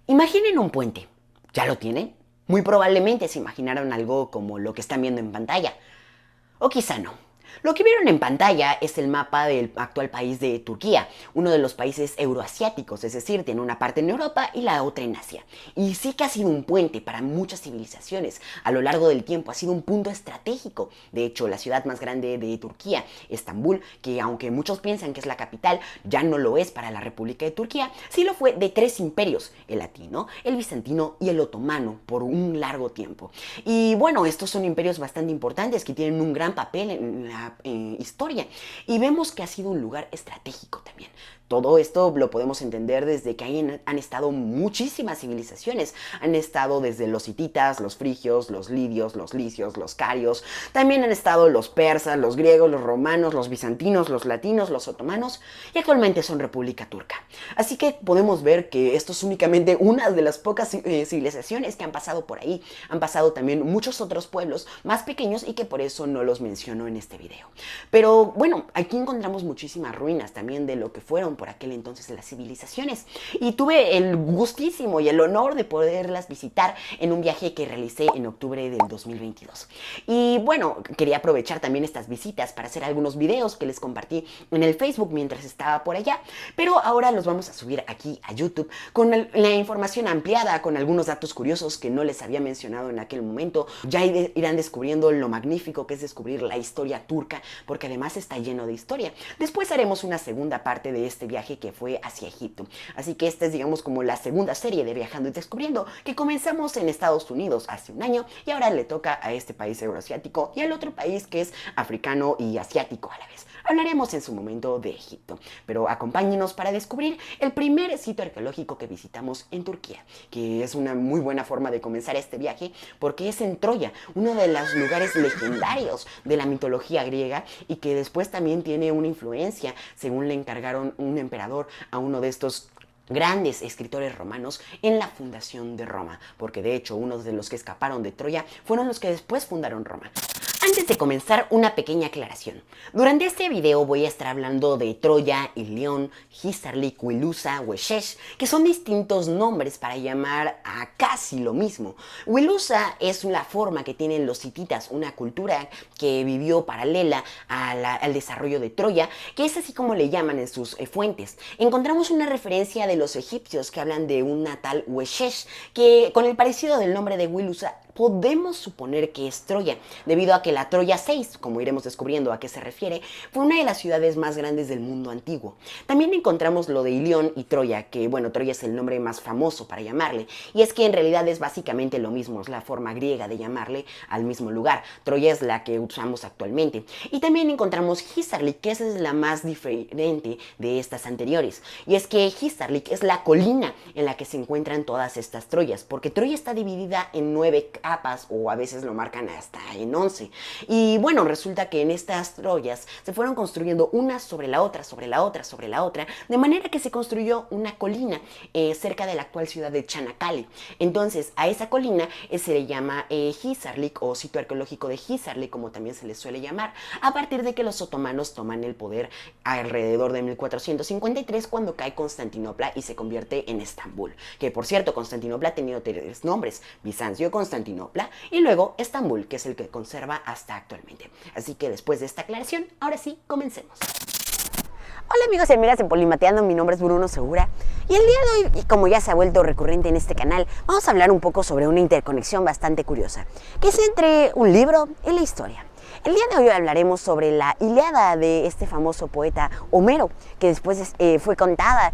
Imaginen un puente. ¿Ya lo tienen? Muy probablemente se imaginaron algo como lo que están viendo en pantalla. O quizá no. Lo que vieron en pantalla es el mapa del actual país de Turquía, uno de los países euroasiáticos, es decir, tiene una parte en Europa y la otra en Asia. Y sí que ha sido un puente para muchas civilizaciones. A lo largo del tiempo ha sido un punto estratégico. De hecho, la ciudad más grande de Turquía, Estambul, que aunque muchos piensan que es la capital, ya no lo es para la República de Turquía, sí lo fue de tres imperios, el latino, el bizantino y el otomano, por un largo tiempo. Y bueno, estos son imperios bastante importantes que tienen un gran papel en la historia, y vemos que ha sido un lugar estratégico también. Todo esto lo podemos entender desde que ahí han estado muchísimas civilizaciones. Han estado desde los hititas, los frigios, los lidios, los licios, los carios. También han estado los persas, los griegos, los romanos, los bizantinos, los latinos, los otomanos. Y actualmente son República Turca. Así que podemos ver que esto es únicamente una de las pocas civilizaciones que han pasado por ahí. Han pasado también muchos otros pueblos más pequeños y que por eso no los menciono en este video. Pero bueno, aquí encontramos muchísimas ruinas también de lo que fueron por aquel entonces las civilizaciones, y tuve el gustísimo y el honor de poderlas visitar en un viaje que realicé en octubre del 2022. Y bueno, quería aprovechar también estas visitas para hacer algunos videos que les compartí en el Facebook mientras estaba por allá, pero ahora los vamos a subir aquí a YouTube con la información ampliada, con algunos datos curiosos que no les había mencionado en aquel momento. Ya irán descubriendo lo magnífico que es descubrir la historia turca, porque además está lleno de historia. Después haremos una segunda parte de este viaje que fue hacia Egipto. Así que esta es, digamos, como la segunda serie de Viajando y Descubriendo, que comenzamos en Estados Unidos hace un año y ahora le toca a este país euroasiático y al otro país que es africano y asiático a la vez. Hablaremos en su momento de Egipto, pero acompáñenos para descubrir el primer sitio arqueológico que visitamos en Turquía, que es una muy buena forma de comenzar este viaje porque es en Troya, uno de los lugares legendarios de la mitología griega y que después también tiene una influencia, según le encargaron un emperador a uno de estos grandes escritores romanos en la fundación de Roma, porque de hecho unos de los que escaparon de Troya fueron los que después fundaron Roma. Antes de comenzar, una pequeña aclaración. Durante este video voy a estar hablando de Troya, Ilión, Hisarlik, Wilusa, Weshesh, que son distintos nombres para llamar a casi lo mismo. Wilusa es la forma que tienen los hititas, una cultura que vivió paralela al desarrollo de Troya, que es así como le llaman en sus fuentes. Encontramos una referencia de los egipcios que hablan de un tal Weshesh, que con el parecido del nombre de Wilusa podemos suponer que es Troya, debido a que la Troya 6, como iremos descubriendo a qué se refiere, fue una de las ciudades más grandes del mundo antiguo. También encontramos lo de Ilión y Troya, que bueno, Troya es el nombre más famoso para llamarle, y es que en realidad es básicamente lo mismo, es la forma griega de llamarle al mismo lugar. Troya es la que usamos actualmente. Y también encontramos Hisarlik, que esa es la más diferente de estas anteriores, y es que Hisarlik es la colina en la que se encuentran todas estas Troyas, porque Troya está dividida en 9 capas, o a veces lo marcan hasta en 11. Y bueno, resulta que en estas Troyas se fueron construyendo una sobre la otra, sobre la otra, sobre la otra, de manera que se construyó una colina cerca de la actual ciudad de Çanakkale. Entonces, a esa colina se le llama Hisarlik, o sitio arqueológico de Hisarlik, como también se le suele llamar, a partir de que los otomanos toman el poder alrededor de 1453, cuando cae Constantinopla y se convierte en Estambul. Que por cierto, Constantinopla ha tenido tres nombres: Bizancio, Constantinopla y luego Estambul, que es el que conserva hasta actualmente. Así que después de esta aclaración, ahora sí, comencemos. Hola amigos y amigas de Polimateando, mi nombre es Bruno Segura y el día de hoy, como ya se ha vuelto recurrente en este canal, vamos a hablar un poco sobre una interconexión bastante curiosa, que es entre un libro y la historia. El día de hoy hablaremos sobre la Ilíada de este famoso poeta Homero, que después fue contada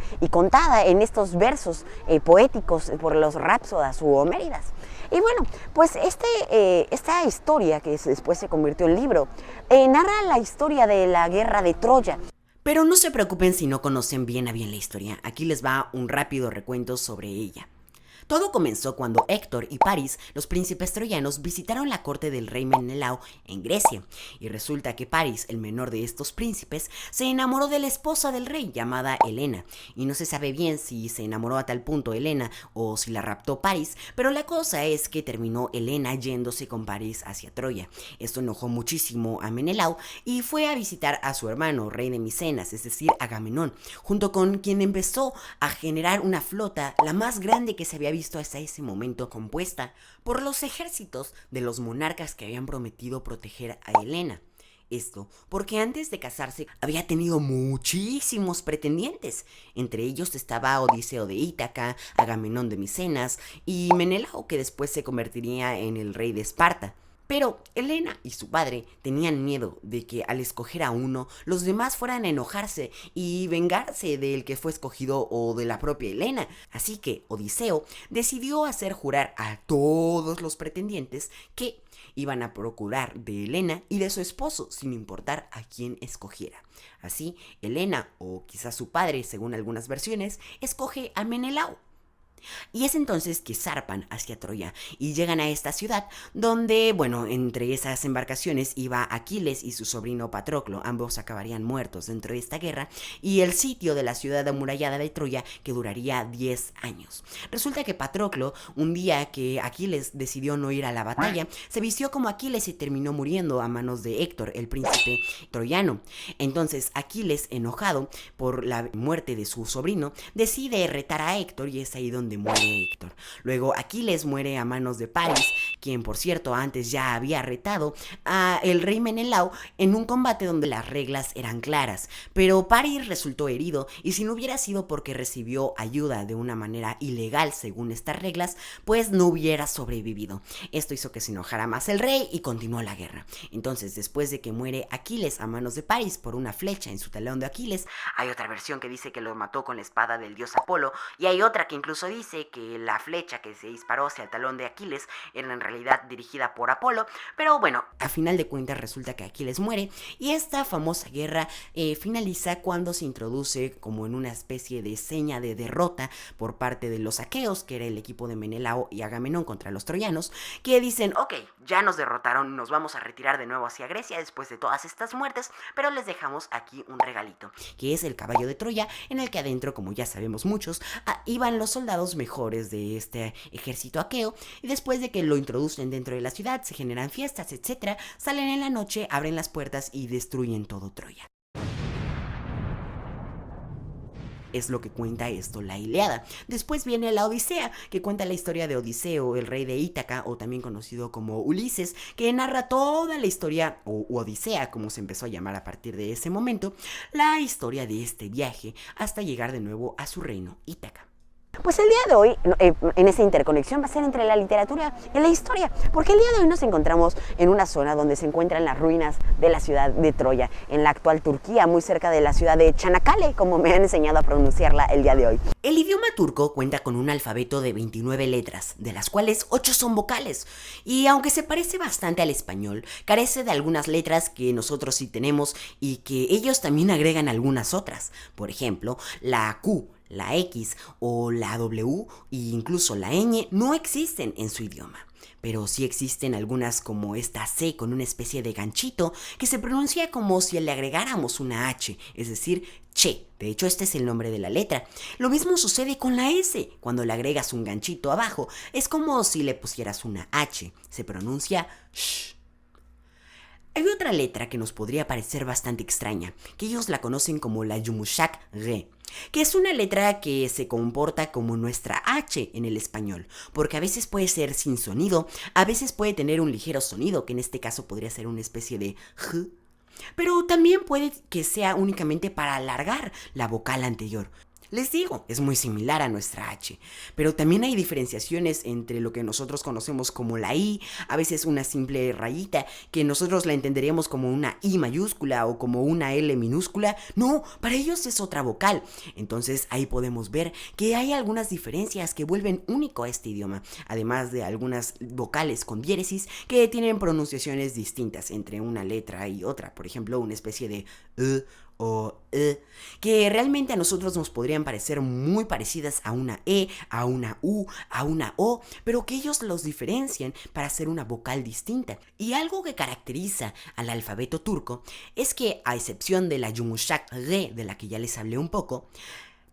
en estos versos poéticos por los rapsodas u homéridas. Y bueno, pues esta historia que después se convirtió en libro, narra la historia de la guerra de Troya. Pero no se preocupen si no conocen bien a bien la historia, aquí les va un rápido recuento sobre ella. Todo comenzó cuando Héctor y París, los príncipes troyanos, visitaron la corte del rey Menelao en Grecia. Y resulta que París, el menor de estos príncipes, se enamoró de la esposa del rey llamada Helena. Y no se sabe bien si se enamoró a tal punto Helena o si la raptó París, pero la cosa es que terminó Helena yéndose con París hacia Troya. Esto enojó muchísimo a Menelao y fue a visitar a su hermano, rey de Micenas, es decir, Agamenón, junto con quien empezó a generar una flota, la más grande que se había visto hasta ese momento, compuesta por los ejércitos de los monarcas que habían prometido proteger a Helena. Esto porque antes de casarse había tenido muchísimos pretendientes. Entre ellos estaba Odiseo de Ítaca, Agamenón de Micenas y Menelao, que después se convertiría en el rey de Esparta. Pero Helena y su padre tenían miedo de que al escoger a uno, los demás fueran a enojarse y vengarse del que fue escogido o de la propia Helena. Así que Odiseo decidió hacer jurar a todos los pretendientes que iban a procurar de Helena y de su esposo, sin importar a quién escogiera. Así, Helena, o quizás su padre, según algunas versiones, escoge a Menelao. Y es entonces que zarpan hacia Troya y llegan a esta ciudad donde, bueno, entre esas embarcaciones iba Aquiles y su sobrino Patroclo. Ambos acabarían muertos dentro de esta guerra y el sitio de la ciudad amurallada de Troya que duraría 10 años. Resulta que Patroclo, un día que Aquiles decidió no ir a la batalla, se vistió como Aquiles y terminó muriendo a manos de Héctor, el príncipe troyano. Entonces Aquiles, enojado por la muerte de su sobrino, decide retar a Héctor y es ahí donde muere Héctor. Luego Aquiles muere a manos de París, quien por cierto antes ya había retado a el rey Menelao en un combate donde las reglas eran claras, pero París resultó herido y si no hubiera sido porque recibió ayuda de una manera ilegal según estas reglas, pues no hubiera sobrevivido. Esto hizo que se enojara más el rey y continuó la guerra. Entonces, después de que muere Aquiles a manos de París por una flecha en su talón de Aquiles, hay otra versión que dice que lo mató con la espada del dios Apolo y hay otra que incluso dice que la flecha que se disparó hacia el talón de Aquiles era en realidad dirigida por Apolo, pero bueno, a final de cuentas resulta que Aquiles muere y esta famosa guerra finaliza cuando se introduce como en una especie de seña de derrota por parte de los aqueos, que era el equipo de Menelao y Agamenón contra los troyanos, que dicen, ok, ya nos derrotaron, nos vamos a retirar de nuevo hacia Grecia después de todas estas muertes, pero les dejamos aquí un regalito, que es el caballo de Troya, en el que adentro, como ya sabemos muchos, iban los soldados mejores de este ejército aqueo, y después de que lo introducen dentro de la ciudad, se generan fiestas, etc., salen en la noche, abren las puertas y destruyen todo Troya. Es lo que cuenta esto la Ilíada. Después viene la Odisea, que cuenta la historia de Odiseo, el rey de Ítaca, o también conocido como Ulises, que narra toda la historia, o Odisea, como se empezó a llamar a partir de ese momento, la historia de este viaje hasta llegar de nuevo a su reino Ítaca. Pues el día de hoy, en esa interconexión, va a ser entre la literatura y la historia, porque el día de hoy nos encontramos en una zona donde se encuentran las ruinas de la ciudad de Troya, en la actual Turquía, muy cerca de la ciudad de Çanakkale, como me han enseñado a pronunciarla el día de hoy. El idioma turco cuenta con un alfabeto de 29 letras, de las cuales 8 son vocales, y aunque se parece bastante al español, carece de algunas letras que nosotros sí tenemos y que ellos también agregan algunas otras. Por ejemplo, la Q, la X o la W e incluso la ñ no existen en su idioma. Pero sí existen algunas como esta C con una especie de ganchito que se pronuncia como si le agregáramos una H, es decir, che. De hecho, este es el nombre de la letra. Lo mismo sucede con la S. Cuando le agregas un ganchito abajo, es como si le pusieras una H. Se pronuncia sh. Hay otra letra que nos podría parecer bastante extraña, que ellos la conocen como la Yumuşak G, que es una letra que se comporta como nuestra H en el español, porque a veces puede ser sin sonido, a veces puede tener un ligero sonido, que en este caso podría ser una especie de J, pero también puede que sea únicamente para alargar la vocal anterior. Les digo, es muy similar a nuestra H, pero también hay diferenciaciones entre lo que nosotros conocemos como la I, a veces una simple rayita, que nosotros la entenderíamos como una I mayúscula o como una L minúscula. No, para ellos es otra vocal. Entonces ahí podemos ver que hay algunas diferencias que vuelven único a este idioma, además de algunas vocales con diéresis que tienen pronunciaciones distintas entre una letra y otra. Por ejemplo, una especie de o que realmente a nosotros nos podrían parecer muy parecidas a una E, a una U, a una O, pero que ellos los diferencian para hacer una vocal distinta. Y algo que caracteriza al alfabeto turco es que, a excepción de la yumuşak G, de la que ya les hablé un poco,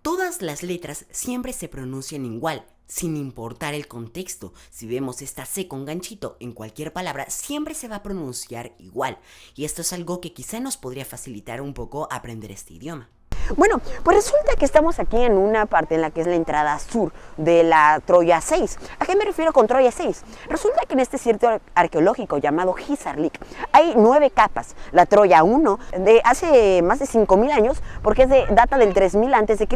todas las letras siempre se pronuncian igual, sin importar el contexto. Si vemos esta C con ganchito en cualquier palabra, siempre se va a pronunciar igual. Y esto es algo que quizá nos podría facilitar un poco aprender este idioma. Bueno, pues resulta que estamos aquí en una parte en la que es la entrada sur de la Troya 6. ¿A qué me refiero con Troya 6? Resulta que en este sitio arqueológico llamado Hisarlik hay 9 capas. La Troya 1 de hace más de 5000 años, porque data del 3000 a.C.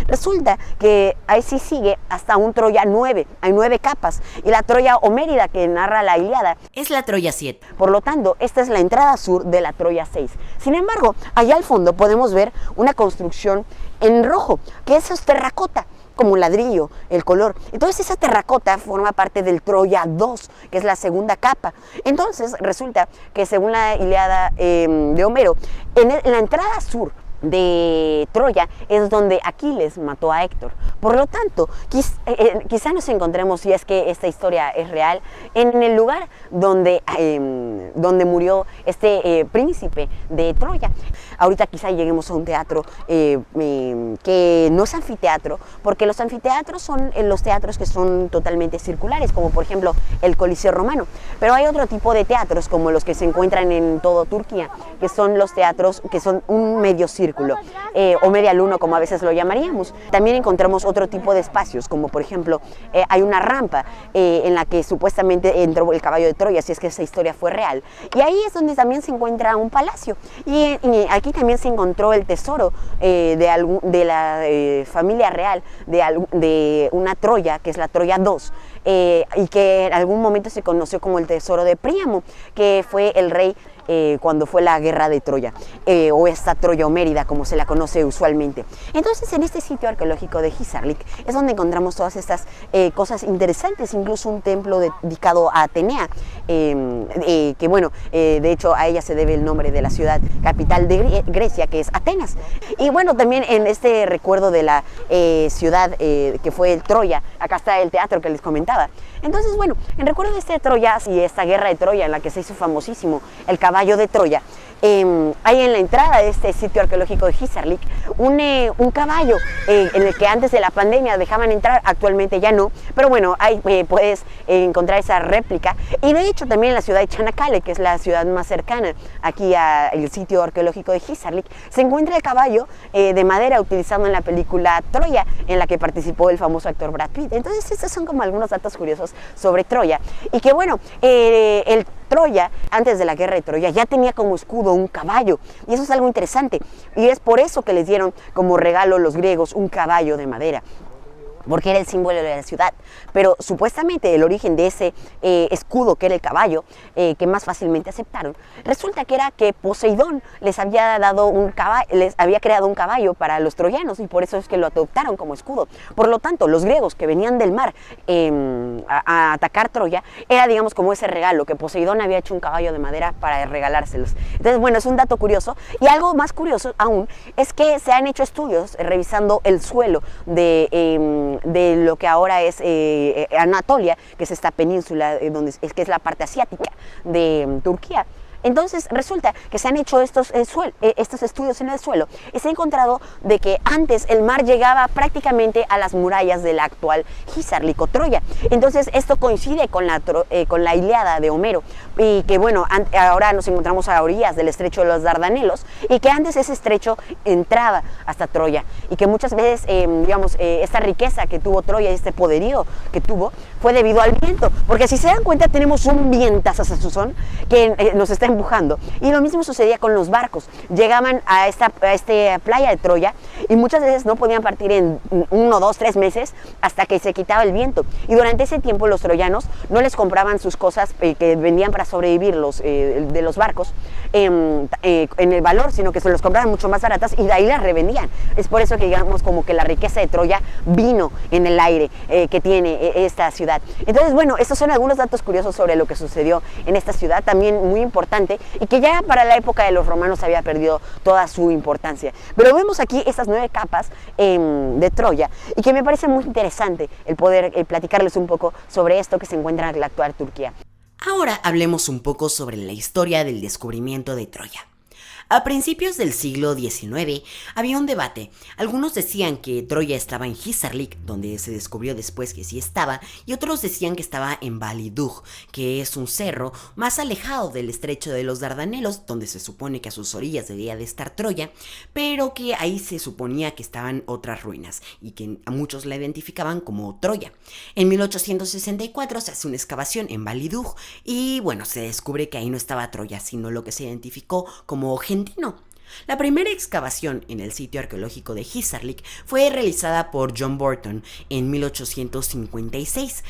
Resulta que ahí sí sigue hasta un Troya 9. Hay 9 capas. Y la Troya homérida que narra la Ilíada es la Troya 7. Por lo tanto, esta es la entrada sur de la Troya 6. Sin embargo, allá al fondo podemos ver una construcción en rojo, que eso es terracota, como ladrillo, el color. Entonces esa terracota forma parte del Troya 2, que es la segunda capa. Entonces resulta que según la Ilíada de Homero, en la entrada sur de Troya es donde Aquiles mató a Héctor. Por lo tanto, quizá nos encontremos, si es que esta historia es real, en el lugar donde murió este príncipe de Troya. Ahorita quizá lleguemos a un teatro que no es anfiteatro, porque los anfiteatros son los teatros que son totalmente circulares, como por ejemplo el Coliseo Romano. Pero hay otro tipo de teatros, como los que se encuentran en todo Turquía, que son los teatros que son un medio círculo. O media luna, como a veces lo llamaríamos. También encontramos otro tipo de espacios, como por ejemplo hay una rampa en la que supuestamente entró el caballo de Troya, si es que esa historia fue real, y ahí es donde también se encuentra un palacio, y aquí también se encontró el tesoro de la familia real de una Troya, que es la Troya 2, y que en algún momento se conoció como el tesoro de Príamo, que fue el rey cuando fue la guerra de Troya, o esta Troya homérida, como se la conoce usualmente. Entonces, en este sitio arqueológico de Hisarlik es donde encontramos todas estas cosas interesantes, incluso un templo dedicado a Atenea, que bueno, de hecho a ella se debe el nombre de la ciudad capital de Grecia, que es Atenas. Y bueno, también en este recuerdo de la ciudad que fue Troya, acá está el teatro que les comentaba. Entonces, bueno, en recuerdo de este Troya y esta guerra de Troya en la que se hizo famosísimo el caballo de Troya, hay en la entrada de este sitio arqueológico de Hisarlik un caballo en el que antes de la pandemia dejaban entrar, actualmente ya no, pero bueno, ahí puedes encontrar esa réplica. Y de hecho también en la ciudad de Çanakkale, que es la ciudad más cercana aquí al sitio arqueológico de Hisarlik, se encuentra el caballo de madera utilizado en la película Troya, en la que participó el famoso actor Brad Pitt. Entonces estos son como algunos datos curiosos sobre Troya, y que bueno, el Troya, antes de la guerra de Troya, ya tenía como escudo un caballo, y eso es algo interesante, y es por eso que les dieron como regalo los griegos un caballo de madera, porque era el símbolo de la ciudad. Pero supuestamente el origen de ese escudo, que era el caballo, que más fácilmente aceptaron, resulta que era que Poseidón les había creado un caballo para los troyanos, y por eso es que lo adoptaron como escudo. Por lo tanto, los griegos que venían del mar a atacar Troya, era digamos como ese regalo, que Poseidón había hecho un caballo de madera para regalárselos. Entonces bueno, es un dato curioso. Y algo más curioso aún es que se han hecho estudios revisando el suelo de lo que ahora es Anatolia, que es esta península que es la parte asiática de Turquía. Entonces resulta que se han hecho estos estudios en el suelo, y se ha encontrado de que antes el mar llegaba prácticamente a las murallas de la actual Hisarlik o Troya. Entonces esto coincide con la Ilíada de Homero, y que bueno, ahora nos encontramos a orillas del estrecho de los Dardanelos, y que antes ese estrecho entraba hasta Troya, y que muchas veces esta riqueza que tuvo Troya y este poderío que tuvo fue debido al viento, porque si se dan cuenta tenemos un vientazazazón que nos está empujando. Y lo mismo sucedía con los barcos. Llegaban a esta playa de Troya, y muchas veces no podían partir en 1, 2, 3 meses hasta que se quitaba el viento, y durante ese tiempo los troyanos no les compraban sus cosas que vendían para sobrevivir de los barcos en el valor, sino que se los compraban mucho más baratas, y de ahí las revendían. Es por eso que digamos como que la riqueza de Troya vino en el aire que tiene esta ciudad. Entonces bueno, estos son algunos datos curiosos sobre lo que sucedió en esta ciudad. También muy importante importante y que ya para la época de los romanos había perdido toda su importancia. Pero vemos aquí estas 9 capas de Troya y que me parece muy interesante el poder platicarles un poco sobre esto que se encuentra en la actual Turquía. Ahora hablemos un poco sobre la historia del descubrimiento de Troya. A principios del siglo XIX había un debate. Algunos decían que Troya estaba en Hisarlik, donde se descubrió después que sí estaba, y otros decían que estaba en Balidug, que es un cerro más alejado del estrecho de los Dardanelos, donde se supone que a sus orillas debía de estar Troya, pero que ahí se suponía que estaban otras ruinas, y que a muchos la identificaban como Troya. En 1864 se hace una excavación en Balidug, y bueno, se descubre que ahí no estaba Troya, sino lo que se identificó como Gentino. La primera excavación en el sitio arqueológico de Hisarlik fue realizada por John Burton en 1856.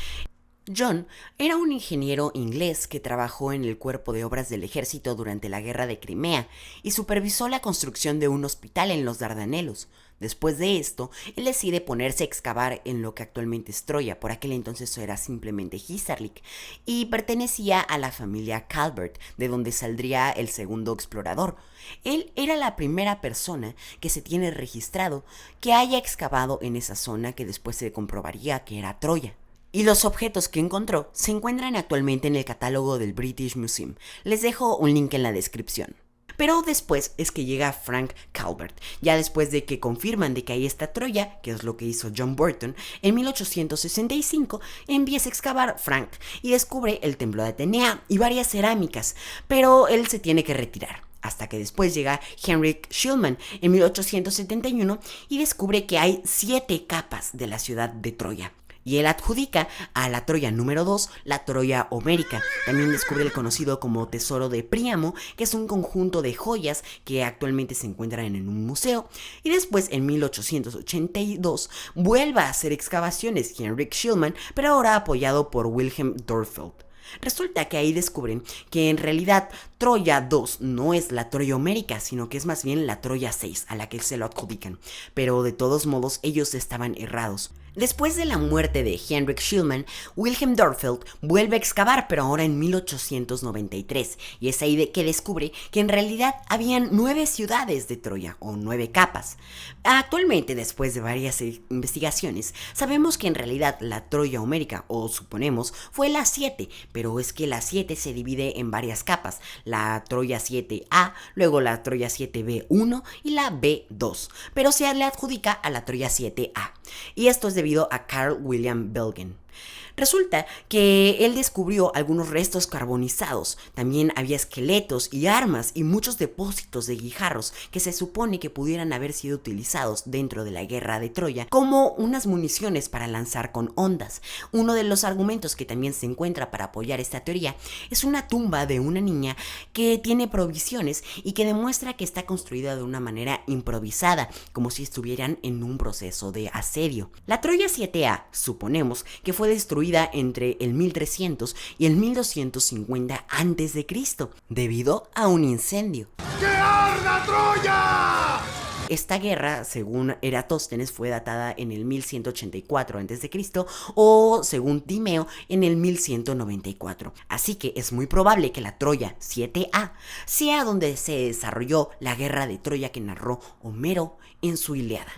John era un ingeniero inglés que trabajó en el cuerpo de obras del ejército durante la guerra de Crimea y supervisó la construcción de un hospital en los Dardanelos. Después de esto, él decide ponerse a excavar en lo que actualmente es Troya, por aquel entonces era simplemente Hisarlik, y pertenecía a la familia Calvert, de donde saldría el segundo explorador. Él era la primera persona que se tiene registrado que haya excavado en esa zona que después se comprobaría que era Troya. Y los objetos que encontró se encuentran actualmente en el catálogo del British Museum. Les dejo un link en la descripción. Pero después es que llega Frank Calvert, ya después de que confirman de que ahí está Troya, que es lo que hizo John Burton, en 1865 empieza a excavar Frank y descubre el templo de Atenea y varias cerámicas, pero él se tiene que retirar. Hasta que después llega Heinrich Schliemann en 1871 y descubre que hay 7 capas de la ciudad de Troya. Y él adjudica a la Troya número 2 la Troya homérica. También descubre el conocido como Tesoro de Príamo, que es un conjunto de joyas que actualmente se encuentran en un museo. Y después, en 1882, vuelve a hacer excavaciones Heinrich Schliemann, pero ahora apoyado por Wilhelm Dörpfeld. Resulta que ahí descubren que en realidad Troya 2 no es la Troya homérica, sino que es más bien la Troya 6 a la que se lo adjudican. Pero de todos modos ellos estaban errados. Después de la muerte de Heinrich Schliemann, Wilhelm Dörpfeld vuelve a excavar, pero ahora en 1893, y es ahí que descubre que en realidad habían 9 ciudades de Troya, o 9 capas. Actualmente, después de varias investigaciones, sabemos que en realidad la Troya homérica, o suponemos, fue la 7, pero es que la 7 se divide en varias capas, la Troya 7A, luego la Troya 7B1 y la B2, pero se le adjudica a la Troya 7A. Y esto es debido a Carl William Belgen. Resulta que él descubrió algunos restos carbonizados, también había esqueletos y armas y muchos depósitos de guijarros que se supone que pudieran haber sido utilizados dentro de la guerra de Troya como unas municiones para lanzar con ondas. Uno de los argumentos que también se encuentra para apoyar esta teoría es una tumba de una niña que tiene provisiones y que demuestra que está construida de una manera improvisada, como si estuvieran en un proceso de asedio. La Troya 7A suponemos que fue destruida entre el 1300 y el 1250 a.C. debido a un incendio. ¡Que arda Troya! Esta guerra, según Eratóstenes, fue datada en el 1184 a.C. o, según Timeo, en el 1194. Así que es muy probable que la Troya 7A sea donde se desarrolló la guerra de Troya que narró Homero en su Ilíada.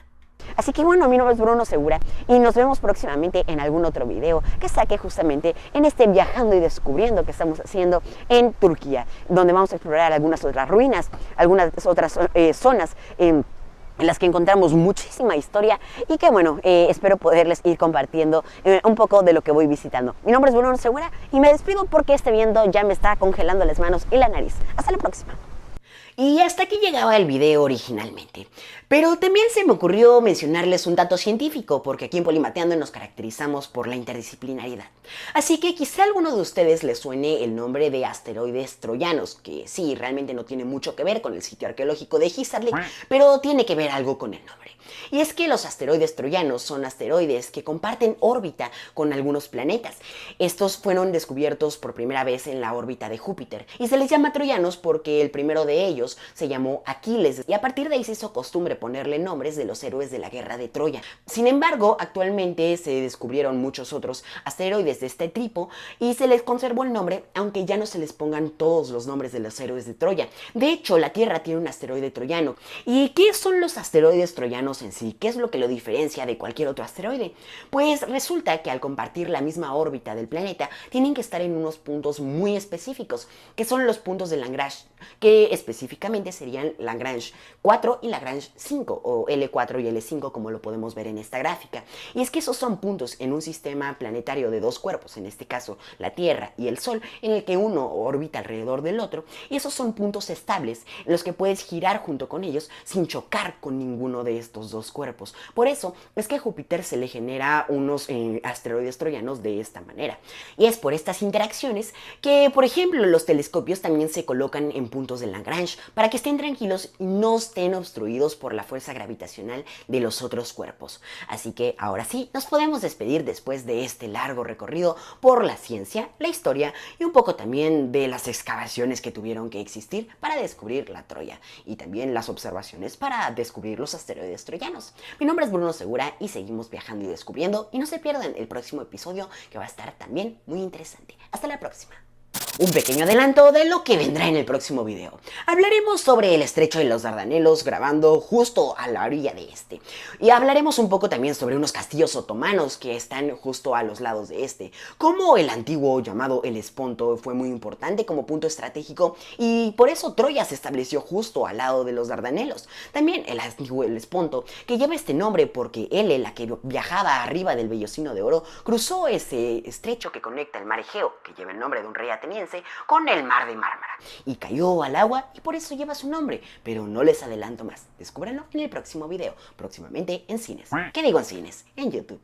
Así que bueno, mi nombre es Bruno Segura y nos vemos próximamente en algún otro video que saque justamente en este viajando y descubriendo que estamos haciendo en Turquía, donde vamos a explorar algunas otras ruinas, algunas otras zonas en las que encontramos muchísima historia y que bueno, espero poderles ir compartiendo un poco de lo que voy visitando. Mi nombre es Bruno Segura y me despido porque este viento ya me está congelando las manos y la nariz. Hasta la próxima. Y hasta aquí llegaba el video originalmente. Pero también se me ocurrió mencionarles un dato científico, porque aquí en Polimateando nos caracterizamos por la interdisciplinaridad. Así que quizá a alguno de ustedes les suene el nombre de asteroides troyanos, que sí, realmente no tiene mucho que ver con el sitio arqueológico de Hisarlik, pero tiene que ver algo con el nombre. Y es que los asteroides troyanos son asteroides que comparten órbita con algunos planetas. Estos fueron descubiertos por primera vez en la órbita de Júpiter, y se les llama troyanos porque el primero de ellos ellos se llamó Aquiles, y a partir de ahí se hizo costumbre ponerle nombres de los héroes de la guerra de Troya. Sin embargo, actualmente se descubrieron muchos otros asteroides de este tipo y se les conservó el nombre, aunque ya no se les pongan todos los nombres de los héroes de Troya. De hecho, la Tierra tiene un asteroide troyano. ¿Y qué son los asteroides troyanos en sí? ¿Qué es lo que lo diferencia de cualquier otro asteroide? Pues resulta que al compartir la misma órbita del planeta, tienen que estar en unos puntos muy específicos, que son los puntos de Lagrange, que específicamente serían Lagrange 4 y Lagrange 5, o L4 y L5, como lo podemos ver en esta gráfica. Y es que esos son puntos en un sistema planetario de dos cuerpos, en este caso la Tierra y el Sol, en el que uno orbita alrededor del otro, y esos son puntos estables en los que puedes girar junto con ellos sin chocar con ninguno de estos dos cuerpos. Por eso es que a Júpiter se le genera unos asteroides troyanos de esta manera. Y es por estas interacciones que, por ejemplo, los telescopios también se colocan en puntos de Lagrange para que estén tranquilos y no estén obstruidos por la fuerza gravitacional de los otros cuerpos. Así que ahora sí, nos podemos despedir después de este largo recorrido por la ciencia, la historia y un poco también de las excavaciones que tuvieron que existir para descubrir la Troya, y también las observaciones para descubrir los asteroides troyanos. Mi nombre es Bruno Segura y seguimos viajando y descubriendo, y no se pierdan el próximo episodio, que va a estar también muy interesante. Hasta la próxima. Un pequeño adelanto de lo que vendrá en el próximo video. Hablaremos sobre el estrecho de los Dardanelos, grabando justo a la orilla de este. Y hablaremos un poco también sobre unos castillos otomanos que están justo a los lados de este. Cómo el antiguo llamado Helesponto fue muy importante como punto estratégico, y por eso Troya se estableció justo al lado de los Dardanelos. También el antiguo Helesponto, que lleva este nombre porque Helle, la que viajaba arriba del vellocino de oro, cruzó ese estrecho que conecta el mar Egeo, que lleva el nombre de un rey ateniense, con el mar de Mármara, y cayó al agua y por eso lleva su nombre. Pero no les adelanto más, descúbranlo en el próximo video, próximamente en cines. ¿Qué digo en cines? En YouTube.